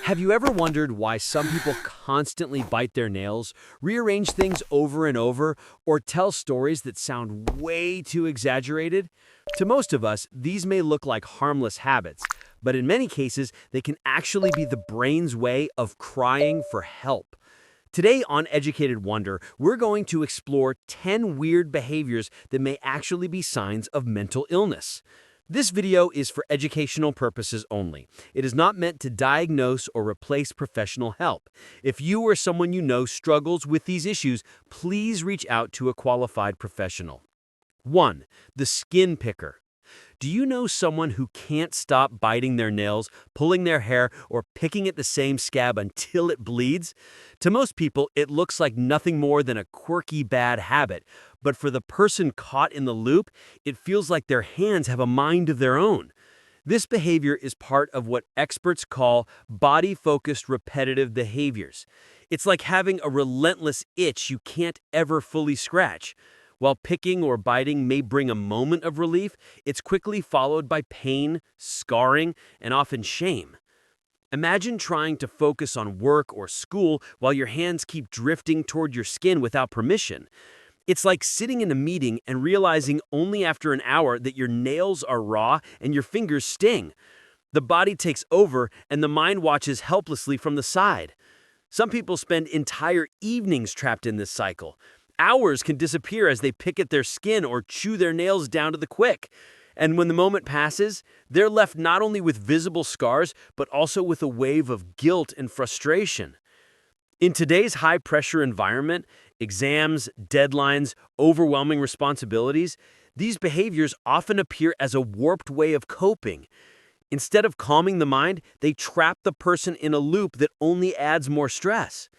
Have you ever wondered why some people constantly bite their nails, rearrange things over and over, or tell stories that sound way too exaggerated? To most of us, these may look like harmless habits, but in many cases, they can actually be the brain's way of crying for help. Today on Educated Wonder, we're going to explore 10 weird behaviors that may actually be signs of mental illness. This video is for educational purposes only. It is not meant to diagnose or replace professional help. If you or someone you know struggles with these issues, please reach out to a qualified professional. 1. The skin picker. Do you know someone who can't stop biting their nails, pulling their hair, or picking at the same scab until it bleeds? To most people, it looks like nothing more than a quirky bad habit, but for the person caught in the loop, it feels like their hands have a mind of their own. This behavior is part of what experts call body-focused repetitive behaviors. It's like having a relentless itch you can't ever fully scratch. While picking or biting may bring a moment of relief, it's quickly followed by pain, scarring, and often shame. Imagine trying to focus on work or school while your hands keep drifting toward your skin without permission. It's like sitting in a meeting and realizing only after an hour that your nails are raw and your fingers sting. The body takes over and the mind watches helplessly from the side. Some people spend entire evenings trapped in this cycle. Hours can disappear as they pick at their skin or chew their nails down to the quick. And when the moment passes, they're left not only with visible scars, but also with a wave of guilt and frustration. In today's high-pressure environment, exams, deadlines, overwhelming responsibilities, these behaviors often appear as a warped way of coping. Instead of calming the mind, they trap the person in a loop that only adds more stress.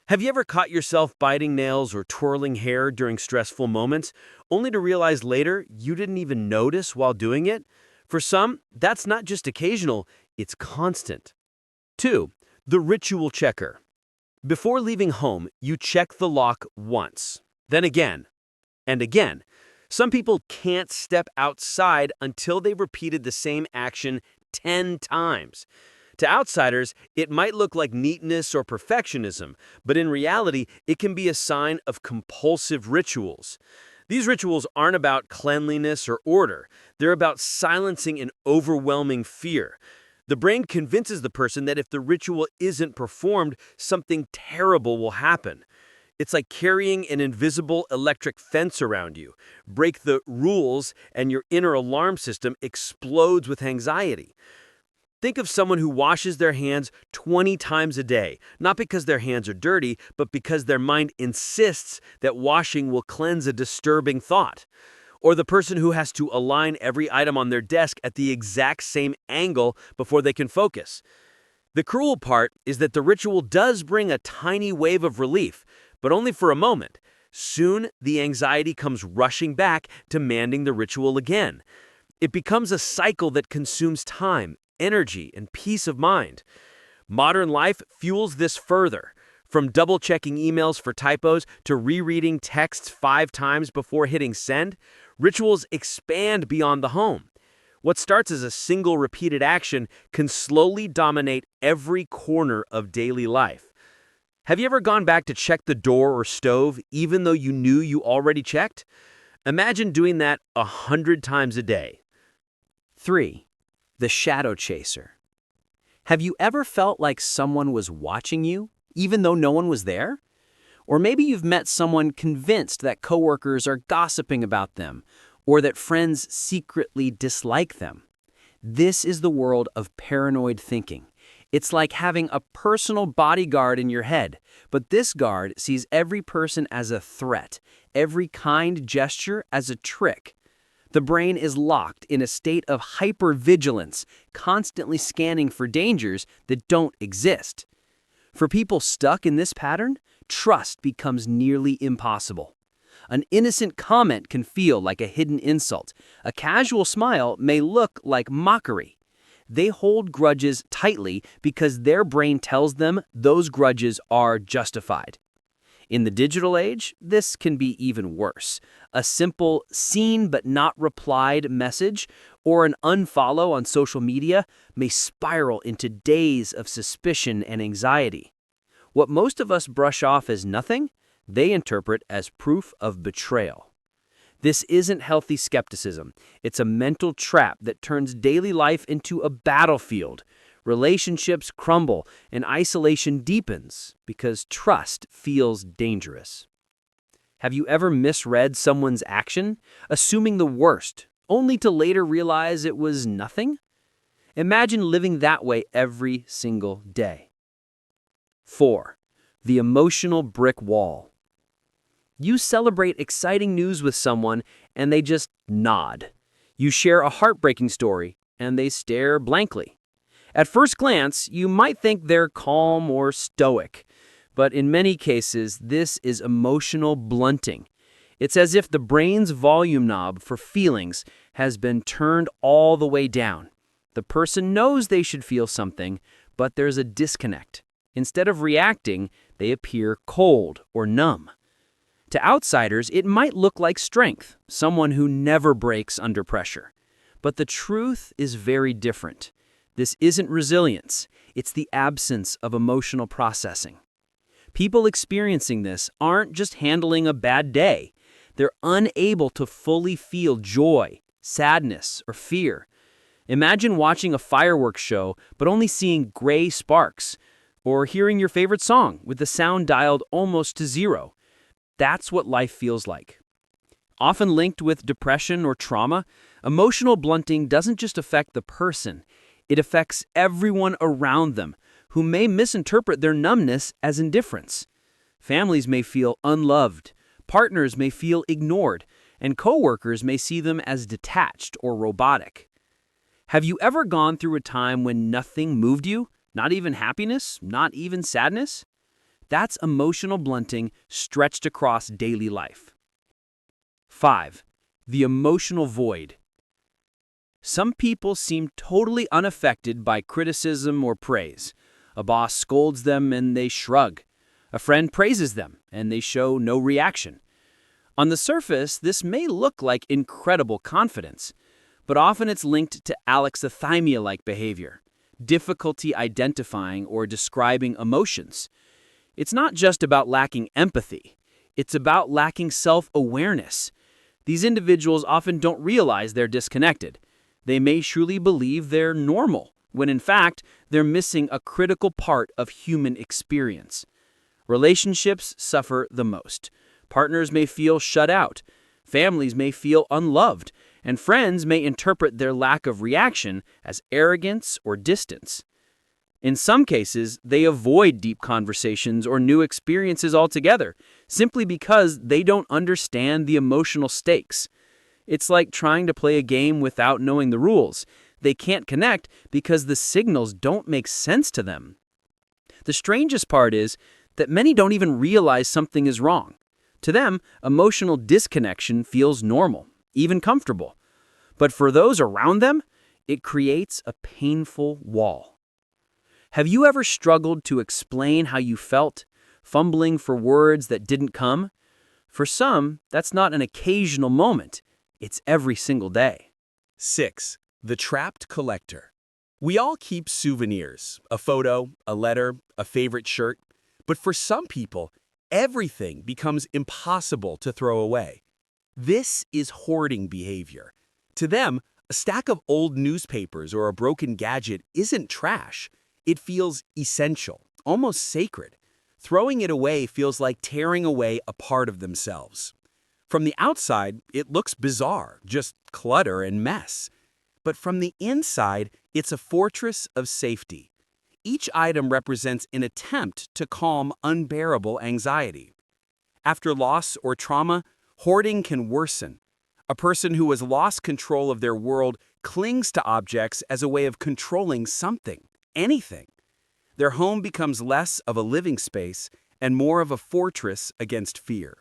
Have you ever caught yourself biting nails or twirling hair during stressful moments, only to realize later you didn't even notice while doing it? For some, that's not just occasional, it's constant. 2. The ritual checker. Before leaving home, you check the lock once, then again, and again. Some people can't step outside until they've repeated the same action 10 times. To outsiders, it might look like neatness or perfectionism, but in reality, it can be a sign of compulsive rituals. These rituals aren't about cleanliness or order. They're about silencing an overwhelming fear. The brain convinces the person that if the ritual isn't performed, something terrible will happen. It's like carrying an invisible electric fence around you. Break the rules, and your inner alarm system explodes with anxiety. Think of someone who washes their hands 20 times a day, not because their hands are dirty, but because their mind insists that washing will cleanse a disturbing thought. Or the person who has to align every item on their desk at the exact same angle before they can focus. The cruel part is that the ritual does bring a tiny wave of relief, but only for a moment. Soon, the anxiety comes rushing back, demanding the ritual again. It becomes a cycle that consumes time, energy, and peace of mind. Modern life fuels this further. From double-checking emails for typos to rereading texts 5 times before hitting send, rituals expand beyond the home. What starts as a single repeated action can slowly dominate every corner of daily life. Have you ever gone back to check the door or stove even though you knew you already checked? Imagine doing that 100 times a day. 3. The shadow chaser. Have you ever felt like someone was watching you, even though no one was there? Or maybe you've met someone convinced that coworkers are gossiping about them, or that friends secretly dislike them. This is the world of paranoid thinking. It's like having a personal bodyguard in your head, but this guard sees every person as a threat, every kind gesture as a trick. The brain is locked in a state of hypervigilance, constantly scanning for dangers that don't exist. For people stuck in this pattern, trust becomes nearly impossible. An innocent comment can feel like a hidden insult. A casual smile may look like mockery. They hold grudges tightly because their brain tells them those grudges are justified. In the digital age, this can be even worse. A simple seen but not replied message or an unfollow on social media may spiral into days of suspicion and anxiety. What most of us brush off as nothing, they interpret as proof of betrayal. This isn't healthy skepticism. It's a mental trap that turns daily life into a battlefield. Relationships crumble and isolation deepens because trust feels dangerous. Have you ever misread someone's action, assuming the worst, only to later realize it was nothing? Imagine living that way every single day. 4. The emotional brick wall. You celebrate exciting news with someone and they just nod. You share a heartbreaking story and they stare blankly. At first glance, you might think they're calm or stoic, but in many cases, this is emotional blunting. It's as if the brain's volume knob for feelings has been turned all the way down. The person knows they should feel something, but there's a disconnect. Instead of reacting, they appear cold or numb. To outsiders, it might look like strength, someone who never breaks under pressure. But the truth is very different. This isn't resilience, it's the absence of emotional processing. People experiencing this aren't just handling a bad day. They're unable to fully feel joy, sadness, or fear. Imagine watching a fireworks show but only seeing gray sparks, or hearing your favorite song with the sound dialed almost to zero. That's what life feels like. Often linked with depression or trauma, emotional blunting doesn't just affect the person, it affects everyone around them, who may misinterpret their numbness as indifference. Families may feel unloved, partners may feel ignored, and coworkers may see them as detached or robotic. Have you ever gone through a time when nothing moved you? Not even happiness? Not even sadness? That's emotional blunting stretched across daily life. 5. The emotional void. Some people seem totally unaffected by criticism or praise. A boss scolds them and they shrug. A friend praises them and they show no reaction. On the surface, this may look like incredible confidence, but often it's linked to alexithymia-like behavior, difficulty identifying or describing emotions. It's not just about lacking empathy. It's about lacking self-awareness. These individuals often don't realize they're disconnected. They may truly believe they're normal, when in fact, they're missing a critical part of human experience. Relationships suffer the most. Partners may feel shut out. Families may feel unloved. And friends may interpret their lack of reaction as arrogance or distance. In some cases, they avoid deep conversations or new experiences altogether, simply because they don't understand the emotional stakes. It's like trying to play a game without knowing the rules. They can't connect because the signals don't make sense to them. The strangest part is that many don't even realize something is wrong. To them, emotional disconnection feels normal, even comfortable. But for those around them, it creates a painful wall. Have you ever struggled to explain how you felt, fumbling for words that didn't come? For some, that's not an occasional moment. It's every single day. 6. The trapped collector. We all keep souvenirs, a photo, a letter, a favorite shirt. But for some people, everything becomes impossible to throw away. This is hoarding behavior. To them, a stack of old newspapers or a broken gadget isn't trash. It feels essential, almost sacred. Throwing it away feels like tearing away a part of themselves. From the outside, it looks bizarre, just clutter and mess. But from the inside, it's a fortress of safety. Each item represents an attempt to calm unbearable anxiety. After loss or trauma, hoarding can worsen. A person who has lost control of their world clings to objects as a way of controlling something, anything. Their home becomes less of a living space and more of a fortress against fear.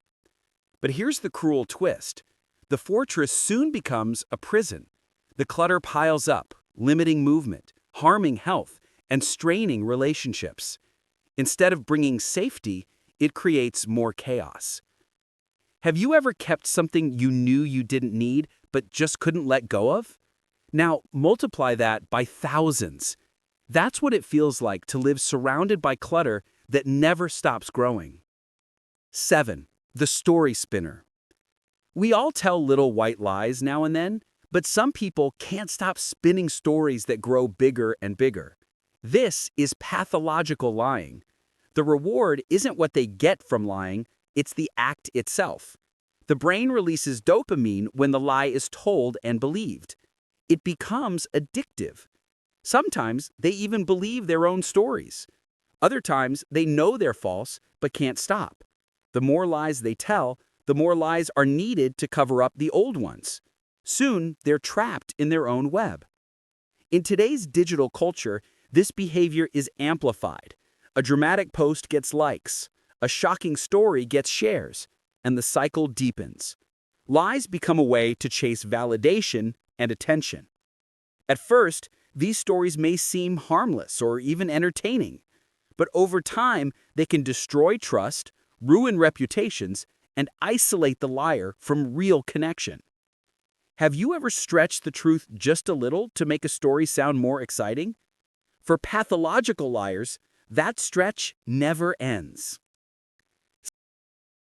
But here's the cruel twist. The fortress soon becomes a prison. The clutter piles up, limiting movement, harming health, and straining relationships. Instead of bringing safety, it creates more chaos. Have you ever kept something you knew you didn't need but just couldn't let go of? Now, multiply that by thousands. That's what it feels like to live surrounded by clutter that never stops growing. 7. The story spinner. We all tell little white lies now and then, but some people can't stop spinning stories that grow bigger and bigger. This is pathological lying. The reward isn't what they get from lying, it's the act itself. The brain releases dopamine when the lie is told and believed. It becomes addictive. Sometimes they even believe their own stories. Other times they know they're false but can't stop. The more lies they tell, the more lies are needed to cover up the old ones. Soon, they're trapped in their own web. In today's digital culture, this behavior is amplified. A dramatic post gets likes, a shocking story gets shares, and the cycle deepens. Lies become a way to chase validation and attention. At first, these stories may seem harmless or even entertaining, but over time, they can destroy trust, ruin reputations, and isolate the liar from real connection. Have you ever stretched the truth just a little to make a story sound more exciting? For pathological liars, that stretch never ends.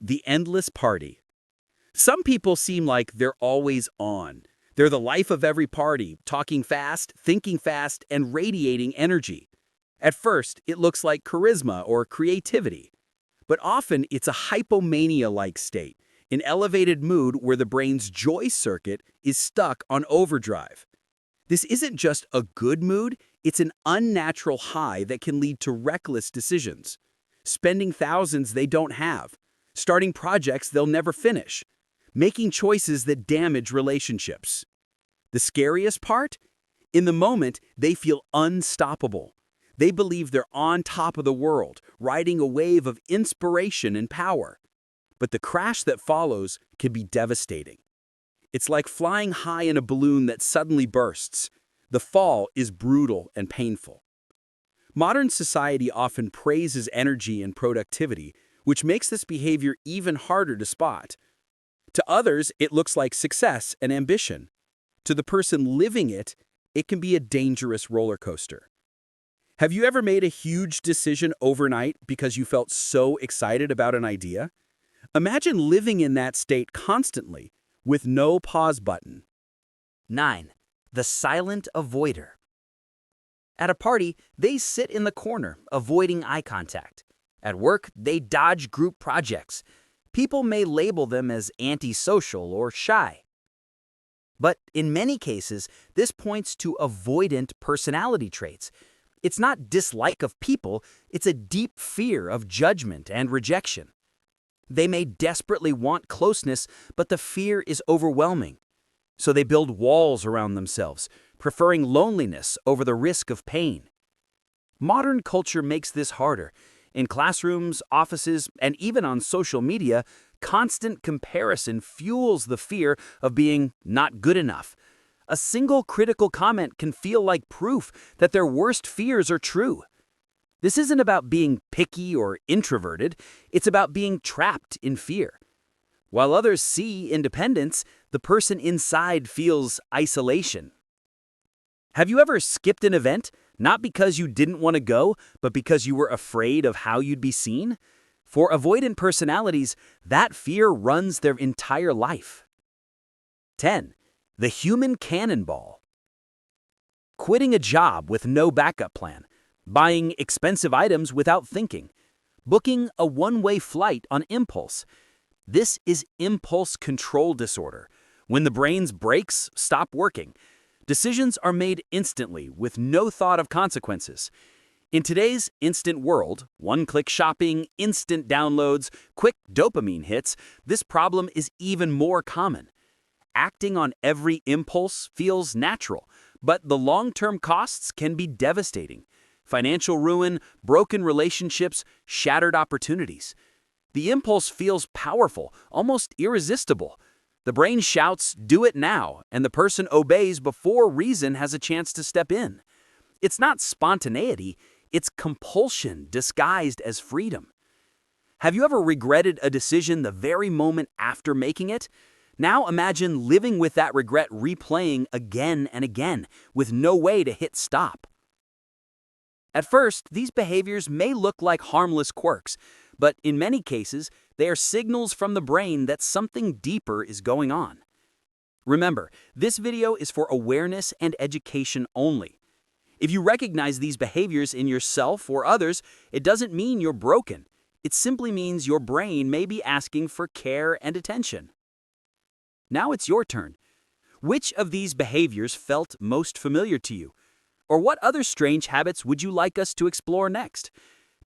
The endless party. Some people seem like they're always on. They're the life of every party, talking fast, thinking fast, and radiating energy. At first, it looks like charisma or creativity. But often, it's a hypomania-like state, an elevated mood where the brain's joy circuit is stuck on overdrive. This isn't just a good mood, it's an unnatural high that can lead to reckless decisions. Spending thousands they don't have, starting projects they'll never finish, making choices that damage relationships. The scariest part? In the moment, they feel unstoppable. They believe they're on top of the world, riding a wave of inspiration and power. But the crash that follows can be devastating. It's like flying high in a balloon that suddenly bursts. The fall is brutal and painful. Modern society often praises energy and productivity, which makes this behavior even harder to spot. To others, it looks like success and ambition. To the person living it, it can be a dangerous roller coaster. Have you ever made a huge decision overnight because you felt so excited about an idea? Imagine living in that state constantly, with no pause button. 9. The silent avoider. At a party, they sit in the corner, avoiding eye contact. At work, they dodge group projects. People may label them as antisocial or shy. But in many cases, this points to avoidant personality traits. It's not dislike of people, it's a deep fear of judgment and rejection. They may desperately want closeness, but the fear is overwhelming. So they build walls around themselves, preferring loneliness over the risk of pain. Modern culture makes this harder. In classrooms, offices, and even on social media, constant comparison fuels the fear of being not good enough. A single critical comment can feel like proof that their worst fears are true. This isn't about being picky or introverted, it's about being trapped in fear. While others see independence, the person inside feels isolation. Have you ever skipped an event, not because you didn't want to go, but because you were afraid of how you'd be seen? For avoidant personalities, that fear runs their entire life. 10. The Human Cannonball. Quitting a job with no backup plan, buying expensive items without thinking, booking a one-way flight on impulse. This is impulse control disorder, when the brain's brakes stop working. Decisions are made instantly with no thought of consequences. In today's instant world, one-click shopping, instant downloads, quick dopamine hits, this problem is even more common. Acting on every impulse feels natural, but the long-term costs can be devastating. Financial ruin, broken relationships, shattered opportunities. The impulse feels powerful, almost irresistible. The brain shouts, "Do it now," and the person obeys before reason has a chance to step in. It's not spontaneity, it's compulsion disguised as freedom. Have you ever regretted a decision the very moment after making it? Now imagine living with that regret replaying again and again, with no way to hit stop. At first, these behaviors may look like harmless quirks, but in many cases, they are signals from the brain that something deeper is going on. Remember, this video is for awareness and education only. If you recognize these behaviors in yourself or others, it doesn't mean you're broken. It simply means your brain may be asking for care and attention. Now it's your turn. Which of these behaviors felt most familiar to you? Or what other strange habits would you like us to explore next?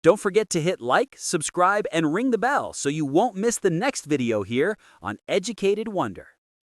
Don't forget to hit like, subscribe, and ring the bell so you won't miss the next video here on Educated Wonder.